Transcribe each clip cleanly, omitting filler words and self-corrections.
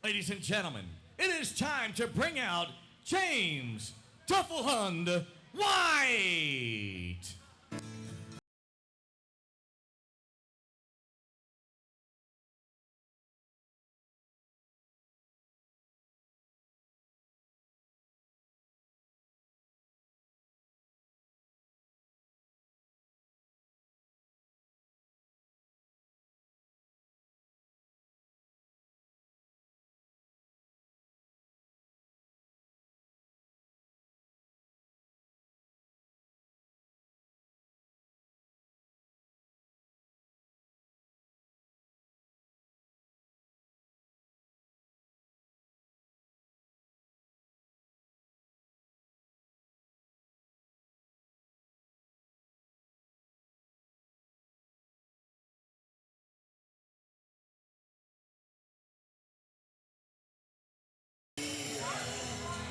Ladies and gentlemen, it is time to bring out James Duffelhund White.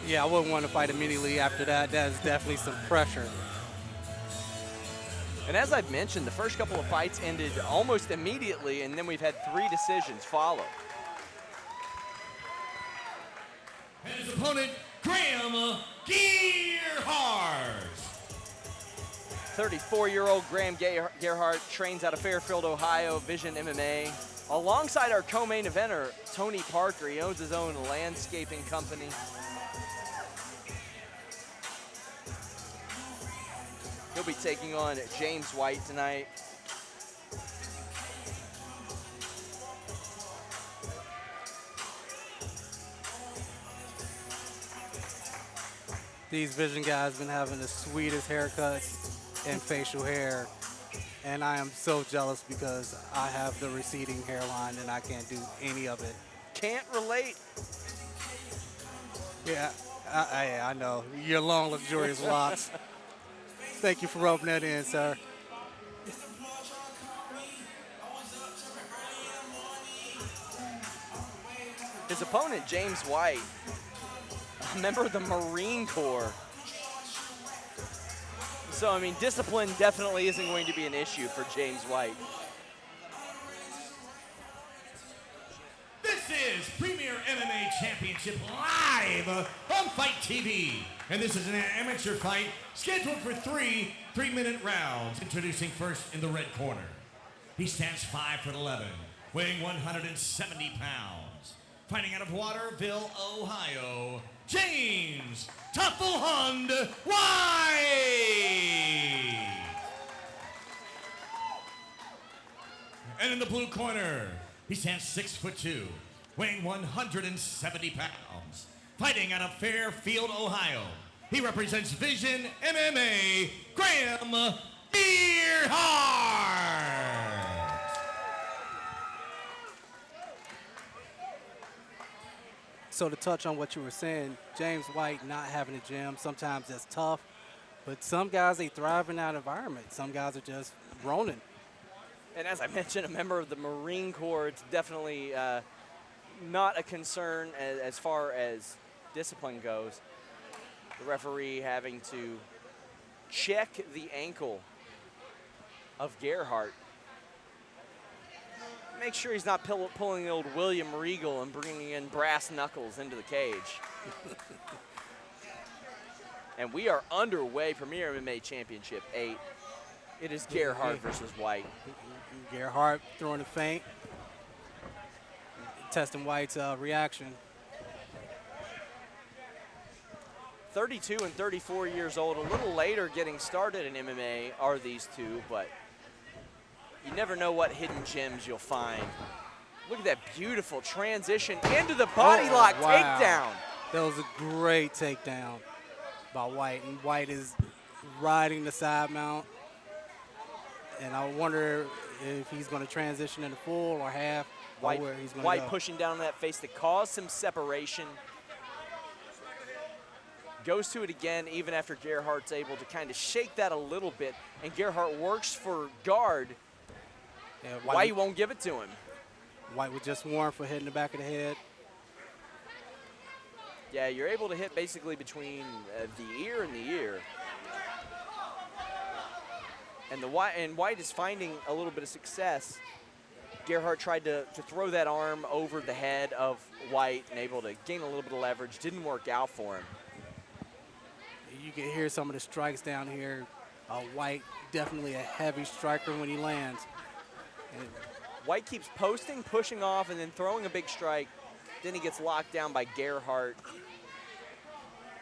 Yeah, I wouldn't want to fight immediately after that. That is definitely some pressure. And as I've mentioned, the first couple of fights ended almost immediately, and then we've had 3 decisions follow. And his opponent, Graham Gearhart. 34-year-old Graham Gearhart trains out of Fairfield, Ohio, Vision MMA. Alongside our co-main eventer, Tony Parker. He owns his own landscaping company. He'll be taking on James White tonight. These Vision guys been having the sweetest haircuts and facial hair, and I am so jealous because I have the receding hairline and I can't do any of it. Can't relate. Yeah, I know. Your long, luxurious locks. Thank you for rubbing that in, sir. His opponent, James White, a member of the Marine Corps. So, I mean, discipline definitely isn't going to be an issue for James White. This is Premier MMA Championship live on Fight TV. And this is an amateur fight scheduled for 3 3-minute rounds. Introducing first in the red corner. He stands 5'11", weighing 170 pounds. Fighting out of Waterville, Ohio, James Duffelhund White. And in the blue corner, he stands 6'2", weighing 170 pounds. Fighting out of Fairfield, Ohio, he represents Vision MMA, Graham Gearhart. So to touch on what you were saying, James White not having a gym, sometimes that's tough, but some guys, they thrive in that environment. Some guys are just ronin. And as I mentioned, a member of the Marine Corps, it's definitely not a concern as far as discipline goes. The referee having to check the ankle of Gearhart. Make sure he's not pulling the old William Regal and bringing in brass knuckles into the cage. And we are underway, Premier MMA Championship 8. It is Gearhart versus White. Gearhart throwing a feint, testing White's reaction. 32 and 34 years old, a little later getting started in MMA are these two, but you never know what hidden gems you'll find. Look at that beautiful transition into the body lock takedown. That was a great takedown by White, and White is riding the side mount. And I wonder if he's going to transition into full or half, or where he's going to go. White pushing down on that face to cause some separation. Goes to it again even after Gearhart's able to kind of shake that a little bit, and Gearhart works for guard. Yeah, White won't give it to him. White was just warned for hitting the back of the head. Yeah, you're able to hit basically between the ear and the ear. And White is finding a little bit of success Gearhart tried to throw that arm over the head of White and able to gain a little bit of leverage. Didn't work out for him. You can hear some of the strikes down here. White, definitely a heavy striker when he lands. And White keeps posting, pushing off, and then throwing a big strike. Then he gets locked down by Gearhart.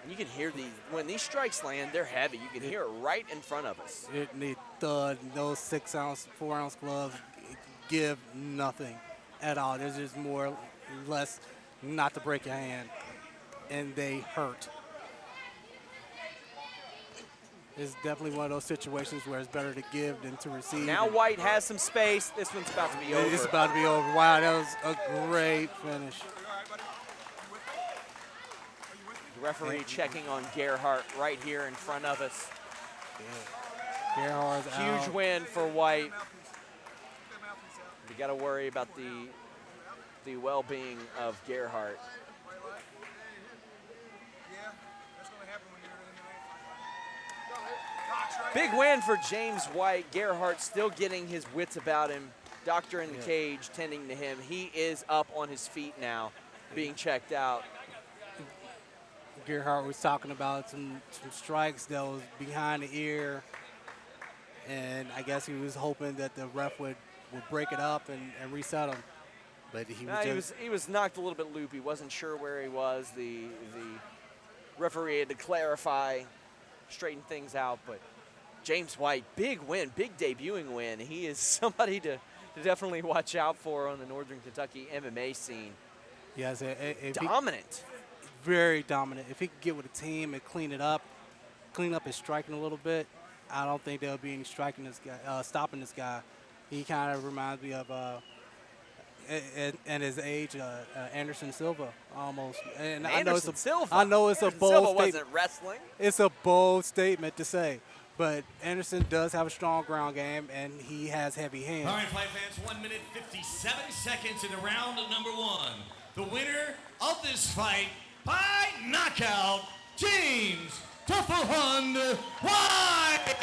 And you can hear when these strikes land, they're heavy. You can hear it right in front of us. They thud. Those 6-ounce, 4-ounce gloves give nothing at all. There's just more or less not to break your hand, and they hurt. It's definitely one of those situations where it's better to give than to receive. Now White has some space. This one's about to be over. It's about to be over. Wow, that was a great finish. The referee checking on Gearhart right here in front of us. Yeah. Gearhart's out. Huge win for White. We got to worry about the well-being of Gearhart. Big win for James White. Gearhart still getting his wits about him. Doctor in the cage tending to him. He is up on his feet now, being checked out. Gearhart was talking about some strikes that was behind the ear, and I guess he was hoping that the ref would break it up and reset him. But he was knocked a little bit loopy. Wasn't sure where he was. The referee had to clarify, straighten things out. But James White, big win, big debuting win. He is somebody to definitely watch out for on the Northern Kentucky MMA scene. Yes, dominant. Very dominant. If he could get with a team and clean up his striking a little bit, I don't think there'll be any striking this guy, stopping this guy. He kind of reminds me of, at his age, Anderson Silva almost. And Silva. I know it's a bold Silva statement. wasn't wrestling. It's a bold statement to say, but Anderson does have a strong ground game, and he has heavy hands. All right, fight fans, 1 minute 57 seconds in the round of number 1. The winner of this fight by knockout, James Tufflehund White.